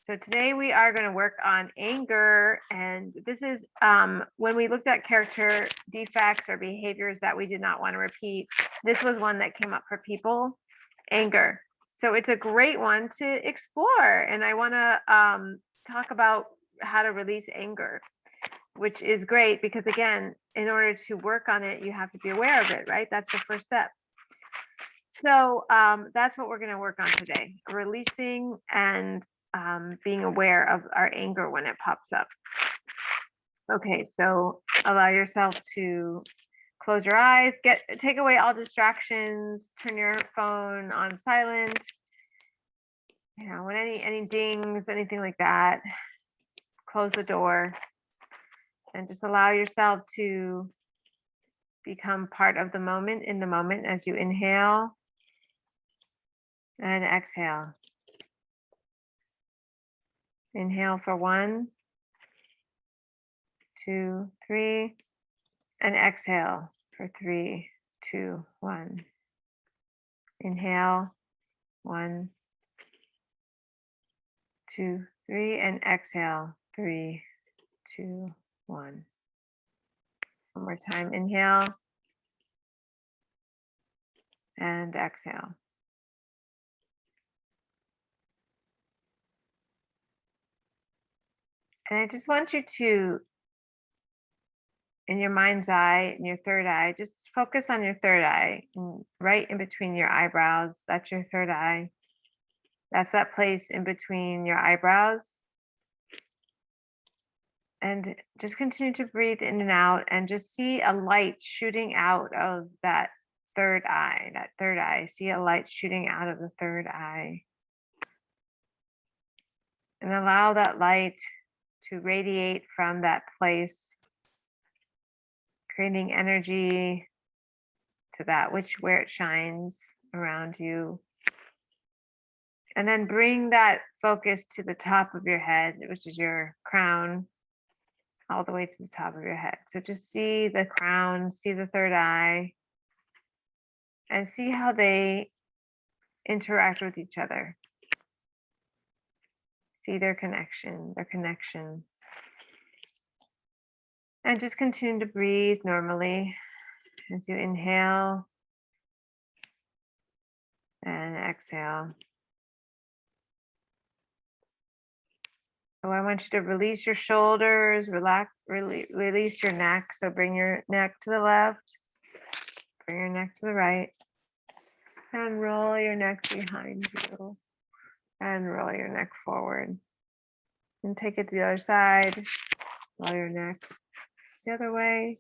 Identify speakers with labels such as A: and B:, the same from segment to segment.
A: So today we are going to work on anger, and this is when we looked at character defects or behaviors that we did not want to repeat. This was one that came up for people, anger. So it's a great one to explore, and I want to talk about how to release anger, which is great because again, in order to work on it, you have to be aware of it, right? That's the first step. So that's what we're going to work on today, releasing and being aware of our anger when it pops up. Okay, so allow yourself to close your eyes, take away all distractions, turn your phone on silent. You know, when any dings, anything like that, close the door and just allow yourself to become part of the moment, in the moment, as you inhale and exhale. Inhale for 1, 2, 3, and exhale for 3, 2, 1. Inhale, 1, 2, 3, and exhale, 3, 2, 1. One more time, inhale and exhale. And I just want you to, in your mind's eye, in your third eye, just focus on your third eye, right in between your eyebrows. That's your third eye. That's that place in between your eyebrows. And just continue to breathe in and out and just see a light shooting out of that third eye. That third eye. See a light shooting out of the third eye. And allow that light to radiate from that place, creating energy to that where it shines around you. And then bring that focus to the top of your head, which is your crown, all the way to the top of your head. So just see the crown, see the third eye, and see how they interact with each other. See their connection. And just continue to breathe normally as you inhale and exhale. So I want you to release your shoulders, release your neck. So bring your neck to the left, bring your neck to the right, and roll your neck behind you, and roll your neck forward. And take it to the other side, roll your neck the other way,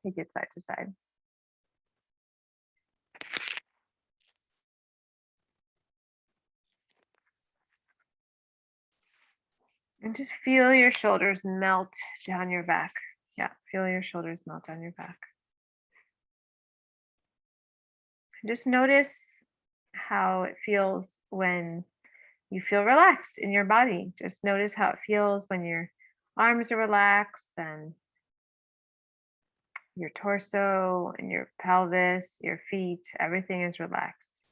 A: take it side to side. And just feel your shoulders melt down your back. Yeah, feel your shoulders melt down your back. Just notice how it feels when you feel relaxed in your body. Just notice how it feels when your arms are relaxed and your torso and your pelvis, your feet, everything is relaxed.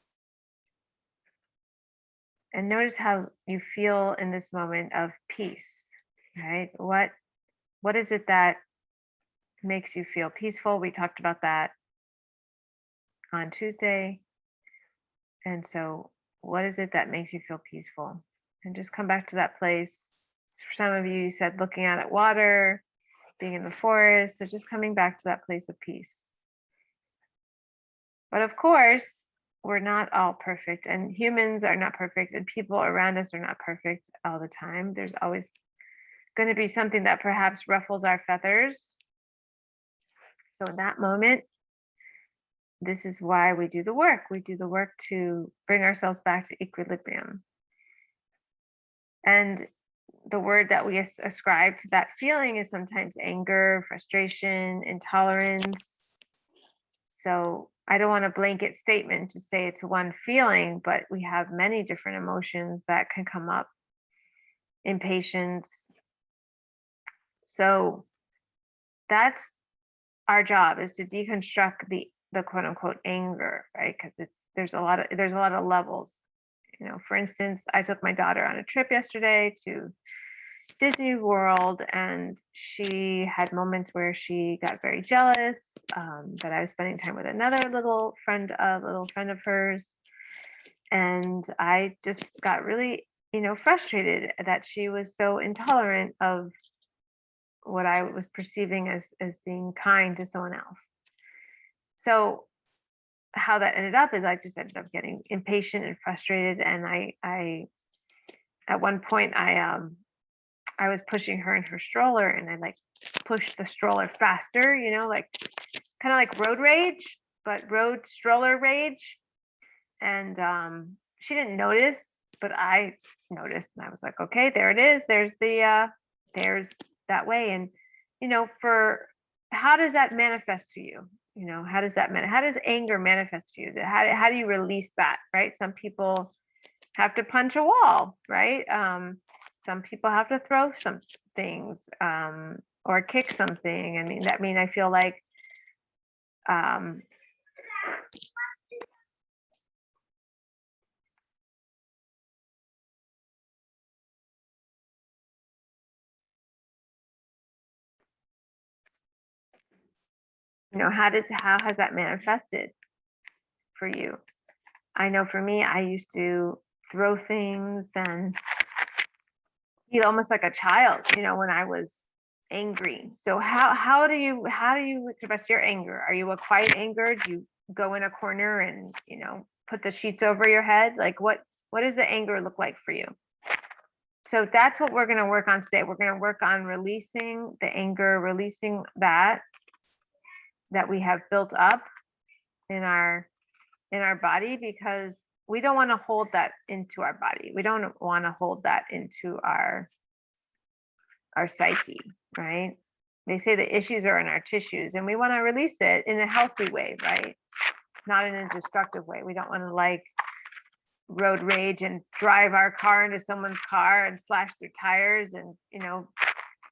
A: And notice how you feel in this moment of peace, right? What is it that makes you feel peaceful? We talked about that on Tuesday. And so what is it that makes you feel peaceful? And just come back to that place. For some of you said looking out at water, being in the forest, so just coming back to that place of peace. But of course, we're not all perfect, and humans are not perfect, and people around us are not perfect all the time. There's always going to be something that perhaps ruffles our feathers. So in that moment, this is why we do the work. We do the work to bring ourselves back to equilibrium. And the word that we ascribe to that feeling is sometimes anger, frustration, intolerance. So I don't want a blanket statement to say it's one feeling, but we have many different emotions that can come up. Impatience. So that's our job, is to deconstruct the quote unquote anger, right? Because there's a lot of levels For instance, I took my daughter on a trip yesterday to Disney World, and she had moments where she got very jealous that I was spending time with another little friend of hers. And I just got really, frustrated that she was so intolerant of what I was perceiving as being kind to someone else. So how that ended up is I just ended up getting impatient and frustrated. And I at one point I was pushing her in her stroller, and I like pushed the stroller faster, like kind of like road rage, but road stroller rage. And she didn't notice, but I noticed, and I was like, okay, there it is. There's that way. And for how does that manifest to you? How does anger manifest to you? How do you release that, right? Some people have to punch a wall, right? Some people have to throw some things or kick something. I feel like how has that manifested for you? I know for me, I used to throw things and feel almost like a child, when I was angry. So how do you express your anger? Are you a quiet anger? Do you go in a corner and put the sheets over your head? Like what does the anger look like for you? So that's what we're going to work on today. We're going to work on releasing the anger, releasing that we have built up in our body, because we don't want to hold that into our body. We don't want to hold that into our psyche, right? They say the issues are in our tissues, and we want to release it in a healthy way, right? Not in a destructive way. We don't want to like road rage and drive our car into someone's car and slash their tires. And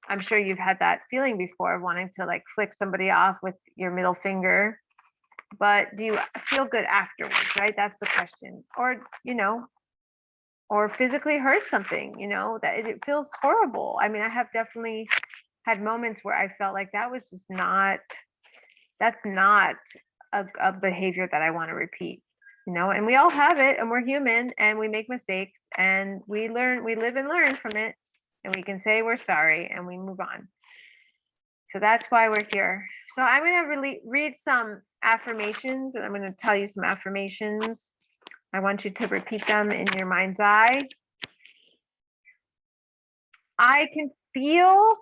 A: I'm sure you've had that feeling before, wanting to like flick somebody off with your middle finger. But do you feel good afterwards, right? That's the question. Or physically hurt something, that it feels horrible. I have definitely had moments where I felt like that's not a behavior that I want to repeat, and we all have it, and we're human, and we make mistakes, and we live and learn from it, and we can say we're sorry and we move on. So that's why we're here. So I'm going to really read some affirmations, and I'm going to tell you some affirmations. I want you to repeat them in your mind's eye. I can feel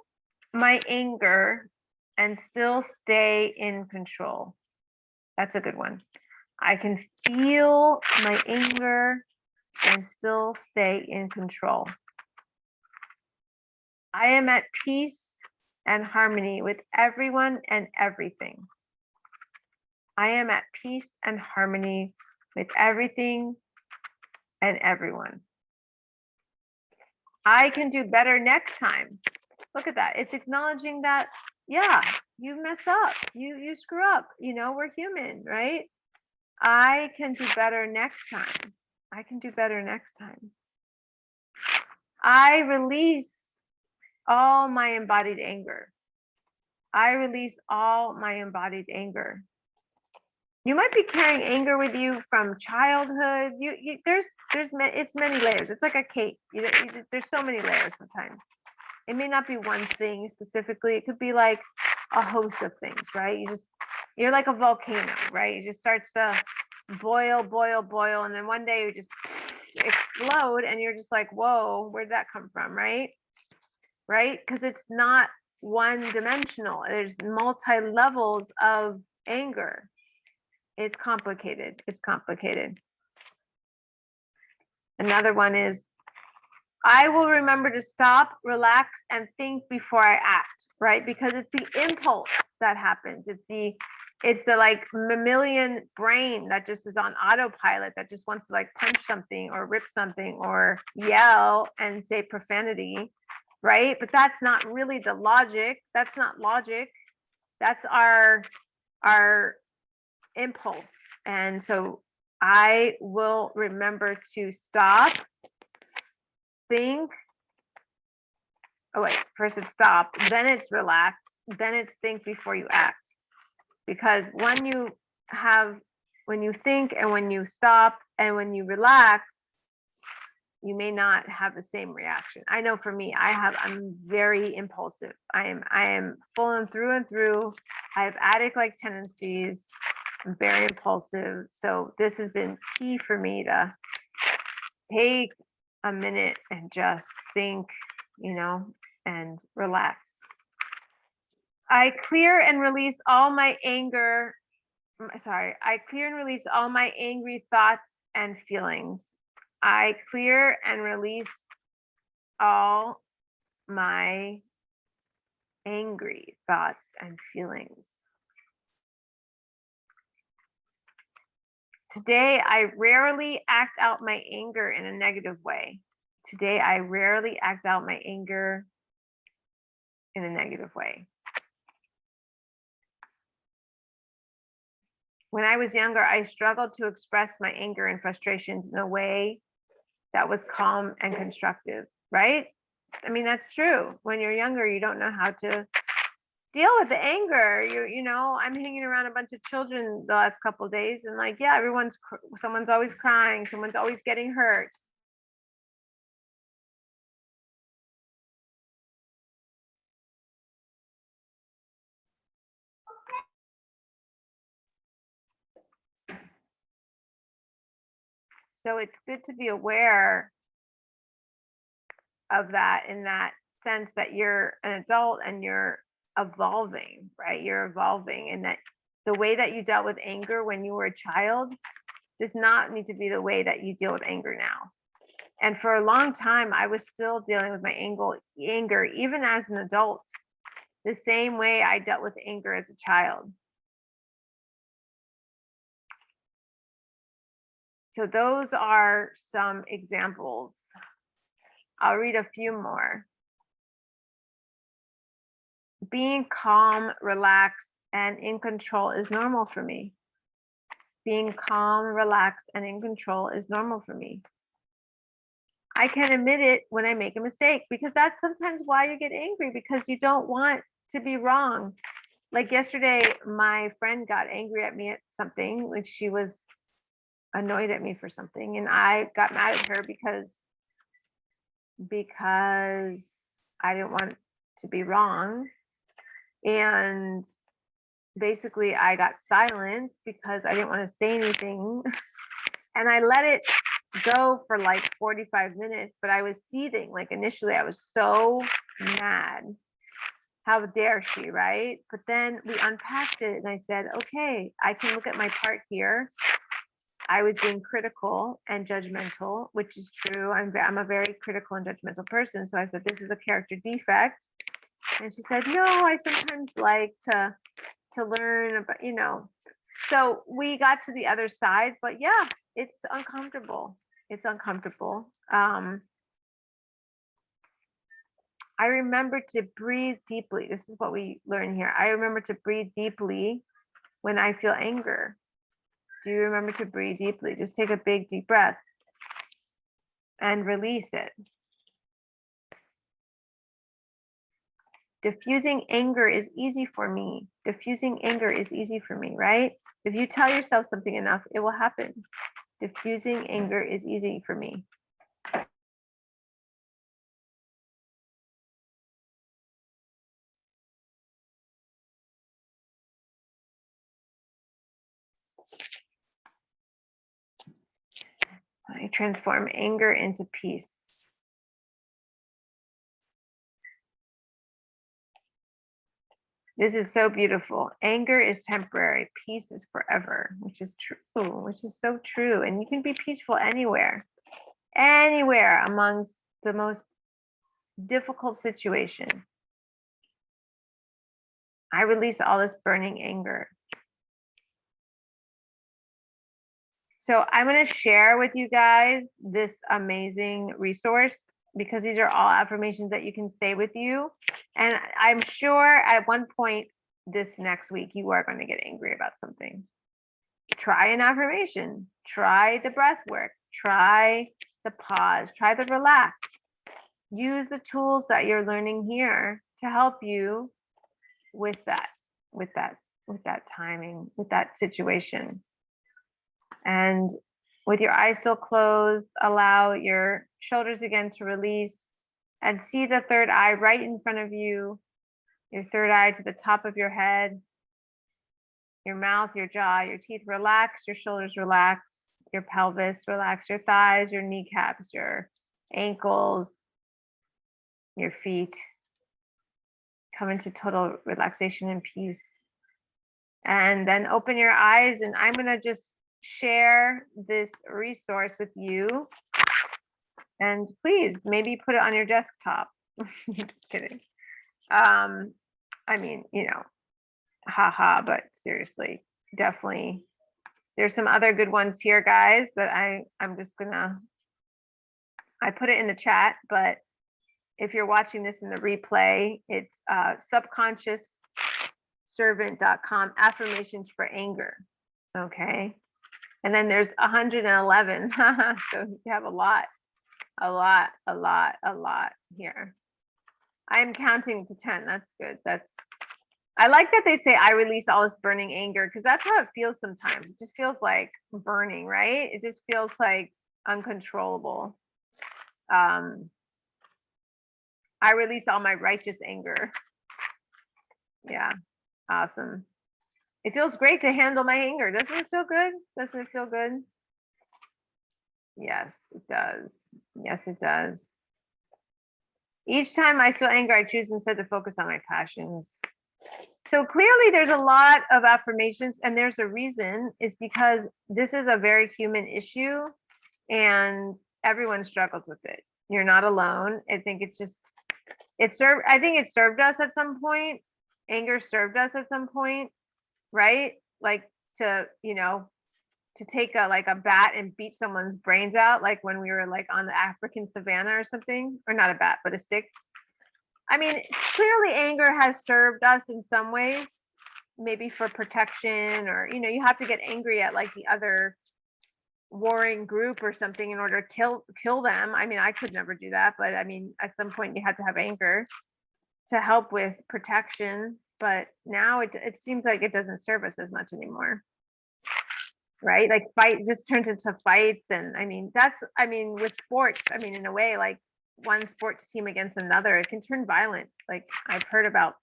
A: my anger and still stay in control. That's a good one. I can feel my anger and still stay in control. I am at peace and harmony with everyone and everything. I am at peace and harmony with everything and everyone. I can do better next time. Look at that. It's acknowledging that, yeah, you mess up, you screw up, we're human, right? I can do better next time. I can do better next time. I release all my embodied anger. I release all my embodied anger. You might be carrying anger with you from childhood. It's many layers. It's like a cake. There's so many layers sometimes. It may not be one thing specifically. It could be like a host of things, right? You're like a volcano, right? It just starts to boil, and then one day you just explode, and you're just like, whoa, where'd that come from, right? Right? Because it's not one dimensional. There's multi-levels of anger. It's complicated. Another one is, I will remember to stop, relax, and think before I act, right? Because it's the impulse that happens. It's the like mammalian brain that just is on autopilot, that just wants to like punch something or rip something or yell and say profanity, right? But that's not really the logic. That's not logic. That's our impulse. And so I will remember to stop, think. Oh wait, first it's stop, then it's relax, then it's think before you act. Because when you think and when you stop and when you relax, you may not have the same reaction. I know for me, I'm very impulsive. I am full and through. I have addict-like tendencies. I'm very impulsive. So this has been key for me to take a minute and just think, and relax. I clear and release all my anger. I clear and release all my angry thoughts and feelings. I clear and release all my angry thoughts and feelings. Today, I rarely act out my anger in a negative way. Today, I rarely act out my anger in a negative way. When I was younger, I struggled to express my anger and frustrations in a way that was calm and constructive, right? I mean, that's true. When you're younger, you don't know how to deal with the anger. I'm hanging around a bunch of children the last couple of days, and someone's always crying, someone's always getting hurt. So it's good to be aware of that, in that sense that you're an adult and you're evolving, right? You're evolving, and that the way that you dealt with anger when you were a child does not need to be the way that you deal with anger now. And for a long time, I was still dealing with my anger, even as an adult, the same way I dealt with anger as a child. So those are some examples. I'll read a few more. Being calm, relaxed, and in control is normal for me. Being calm, relaxed, and in control is normal for me. I can admit it when I make a mistake, because that's sometimes why you get angry, because you don't want to be wrong. Like yesterday, my friend got angry at me at something, like she was annoyed at me for something, and I got mad at her because I didn't want to be wrong. And basically I got silent because I didn't want to say anything. And I let it go for like 45 minutes, but I was seething. Like initially I was so mad. How dare she, right? But then we unpacked it and I said, okay, I can look at my part here. I was being critical and judgmental, which is true. I'm a very critical and judgmental person. So I said, this is a character defect. And she said, no, I sometimes like to learn about, So we got to the other side, but yeah, it's uncomfortable. It's uncomfortable. I remember to breathe deeply. This is what we learn here. I remember to breathe deeply when I feel anger. Do you remember to breathe deeply? Just take a big deep breath and release it. Diffusing anger is easy for me. Diffusing anger is easy for me, right? If you tell yourself something enough, it will happen. Diffusing anger is easy for me. I transform anger into peace. This is so beautiful. Anger is temporary. Peace is forever, which is true, which is so true. And you can be peaceful anywhere amongst the most difficult situation. I release all this burning anger. So I'm going to share with you guys this amazing resource, because these are all affirmations that you can say with you. And I'm sure at one point this next week, you are going to get angry about something. Try an affirmation. Try the breath work, try the pause, try the relax. Use the tools that you're learning here to help you with that timing, with that situation. And with your eyes still closed, allow your shoulders again to release and see the third eye right in front of you, your third eye to the top of your head, your mouth, your jaw, your teeth relax, your shoulders relax, your pelvis relax, your thighs, your kneecaps, your ankles, your feet. Come into total relaxation and peace. And then open your eyes, and I'm going to just share this resource with you. And please, maybe put it on your desktop. Just kidding. I mean, you know, haha, but seriously, definitely. There's some other good ones here, guys, that I'm just gonna, I put it in the chat, but if you're watching this in the replay, it's subconsciousservant.com, affirmations for anger. Okay. And then there's 111. So you have a lot here. I'm counting to 10. That's good. I like that they say I release all this burning anger, because that's how it feels sometimes. It just feels like burning, right? It just feels like uncontrollable. I release all my righteous anger. Yeah, awesome. It feels great to handle my anger. Doesn't it feel good? Doesn't it feel good? Yes, it does. Yes, it does. Each time I feel anger, I choose instead to focus on my passions. So clearly there's a lot of affirmations, and there's a reason. Is because this is a very human issue and everyone struggles with it. You're not alone. I think it's just, I think it served us at some point. Anger served us at some point, right? Like to, you know, to take a bat and beat someone's brains out, like when we were like on the African savannah or something, or not a bat, but a stick. I mean, clearly anger has served us in some ways, maybe for protection, or, you know, you have to get angry at like the other warring group or something in order to kill them. I mean, I could never do that, but I mean, at some point you had to have anger to help with protection. But now it seems like it doesn't serve us as much anymore. Right? Like fight just turns into fights. And I mean, with sports, I mean, in a way, like one sports team against another, it can turn violent. Like I've heard about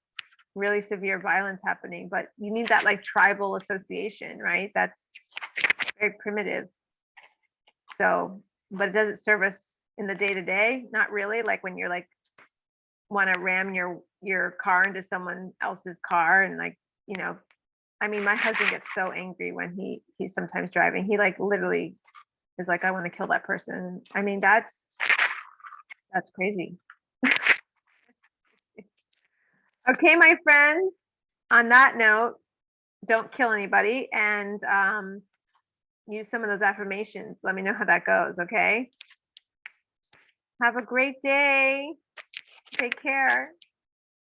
A: really severe violence happening, but you need that like tribal association, right? That's very primitive. So, but it doesn't serve us in the day to day, not really. Like when you're like want to ram your car into someone else's car, and like, you know, I mean, my husband gets so angry when he's sometimes driving. He like literally is like, I want to kill that person. I mean, that's crazy. Okay, my friends, on that note, don't kill anybody, and use some of those affirmations. Let me know how that goes, okay? Have a great day. Take care.